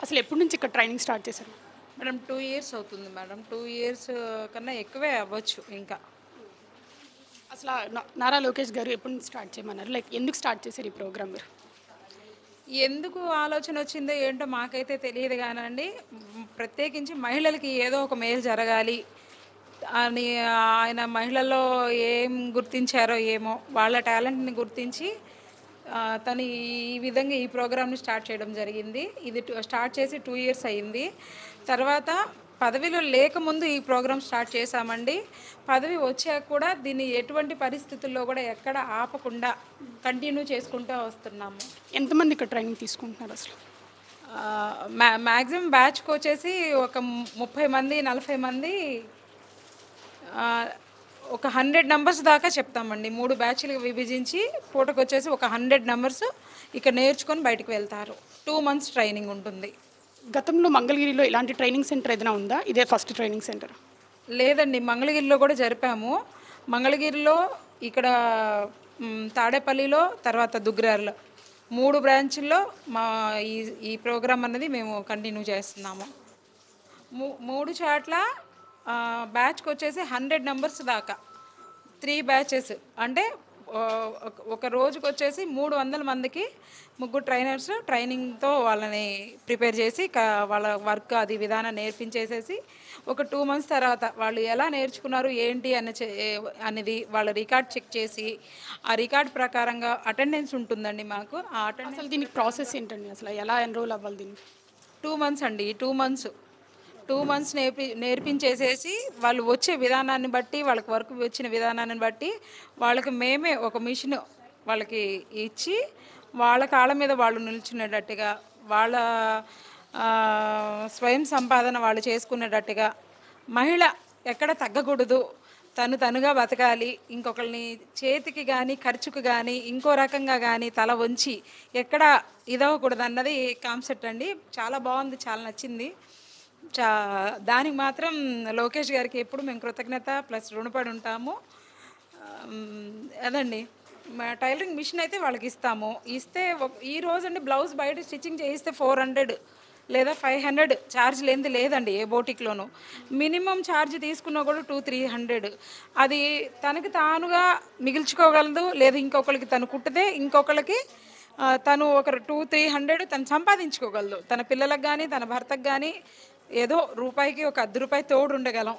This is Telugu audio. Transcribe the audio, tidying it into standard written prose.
అసలు ఎప్పటి నుంచి ఇక్కడ ట్రైనింగ్ స్టార్ట్ చేశారు? మేడం 2 ఇయర్స్ అవుతుంది మేడం. 2 ఇయర్స్ కన్నా ఎక్కువే అవ్వచ్చు ఇంకా. అసలు నారా లోకేష్ గారు ఎప్పటి నుంచి స్టార్ట్ చేయమన్నారు? లైక్ ఎందుకు స్టార్ట్ చేశారు ఈ ప్రోగ్రామ్ మీరు? ఎందుకు ఆలోచన వచ్చిందో ఏంటో మాకైతే తెలియదు గానండి. ప్రత్యేకించి మహిళలకి ఏదో ఒక మేలు జరగాలి అని ఆయన మహిళల్లో ఏం గుర్తించారో ఏమో, వాళ్ళ టాలెంట్‌ని గుర్తించి తను ఈ విధంగా ఈ ప్రోగ్రామ్‌ని స్టార్ట్ చేయడం జరిగింది. ఇది స్టార్ట్ చేసి 2 ఇయర్స్ అయింది. తర్వాత పదవిలో లేకముందు ఈ ప్రోగ్రామ్ స్టార్ట్ చేశామండి. పదవి వచ్చాక కూడా దీన్ని ఎటువంటి పరిస్థితుల్లో కూడా ఎక్కడ ఆపకుండా కంటిన్యూ చేసుకుంటూ వస్తున్నాము. ఎంతమంది ఇక్కడ ట్రైనింగ్ తీసుకుంటున్నారు అసలు? మ్యాక్సిమం బ్యాచ్‌కి వచ్చేసి ఒక 30 మంది, 40 మంది, ఒక 100 నంబర్స్ దాకా చెప్తామండి. 3 బ్యాచ్‌లుగా విభజించి పూటకొచ్చేసి ఒక 100 నంబర్స్ ఇక్కడ నేర్చుకొని బయటికి వెళ్తారు. 2 మంత్స్ ట్రైనింగ్ ఉంటుంది. గతంలో మంగళగిరిలో ఇలాంటి ట్రైనింగ్ సెంటర్ ఏదైనా ఉందా? ఇదే ఫస్ట్ ట్రైనింగ్ సెంటర్? లేదండి, మంగళగిరిలో కూడా జరిపాము. మంగళగిరిలో, ఇక్కడ తాడేపల్లిలో, తర్వాత దుగ్గరారులో 3 బ్రాంచుల్లో మా ఈ ఈ ప్రోగ్రామ్ అన్నది మేము కంటిన్యూ చేస్తున్నాము. 3 చోట్ల బ్యాచ్‌కి వచ్చేసి 100 నంబర్స్ దాకా 3 బ్యాచెస్. అంటే ఒక రోజుకొచ్చేసి 300 మందికి 3 ట్రైనర్స్ ట్రైనింగ్‌తో వాళ్ళని ప్రిపేర్ చేసి వాళ్ళ వర్క్ అది విధానం నేర్పించేసేసి ఒక 2 మంత్స్ తర్వాత వాళ్ళు ఎలా నేర్చుకున్నారు ఏంటి అనేది వాళ్ళ రికార్డ్ చెక్ చేసి, ఆ రికార్డ్ ప్రకారంగా అటెండెన్స్ ఉంటుందండి మాకు. ఆ అటెండెన్స్ అసలు దీనికి ప్రాసెస్ ఏంటండి? అసలు ఎలా ఎన్రోల్ అవ్వాలి దీనికి? 2 మంత్స్ అండి. 2 మంత్స్ నేర్పించేసేసి వాళ్ళు వచ్చే విధానాన్ని బట్టి, వాళ్ళకి వర్క్ వచ్చిన విధానాన్ని బట్టి వాళ్ళకి మేమే ఒక మిషన్ వాళ్ళకి ఇచ్చి, వాళ్ళ కాళ్ళ మీద వాళ్ళు నిల్చునేటట్టుగా, వాళ్ళ స్వయం సంపాదన వాళ్ళు చేసుకునేటట్టుగా, మహిళ ఎక్కడ తగ్గకూడదు, తనుగా బతకాలి, ఇంకొకరిని చేతికి కానీ ఖర్చుకు కానీ ఇంకో రకంగా కానీ తల వంచి ఎక్కడ ఇదవ్వకూడదు అన్నది కాన్సెప్ట్ అండి. చాలా బాగుంది, చాలా నచ్చింది. దానికి మాత్రం లోకేష్ గారికి ఎప్పుడు మేము కృతజ్ఞత ప్లస్ రుణపడి ఉంటాము. అదండి, టైలరింగ్ మిషన్ అయితే వాళ్ళకి ఇస్తాము. ఇస్తే ఈ రోజండి బ్లౌజ్ బయట స్టిచ్చింగ్ చేయిస్తే 400 లేదా 500 ఛార్జ్ లేనిది లేదండి ఏ బోటిక్లోనూ. మినిమం ఛార్జ్ తీసుకున్నా కూడా 200-300. అది తనకి తానుగా మిగిల్చుకోగలదు, లేదా ఇంకొకరికి తను కుట్టితే ఇంకొకరికి తను ఒక 200-300 తను సంపాదించుకోగలదు. తన పిల్లలకు కానీ తన భర్తకు కానీ ఏదో రూపాయికి ఒక ₹10 తోడు ఉండగలం.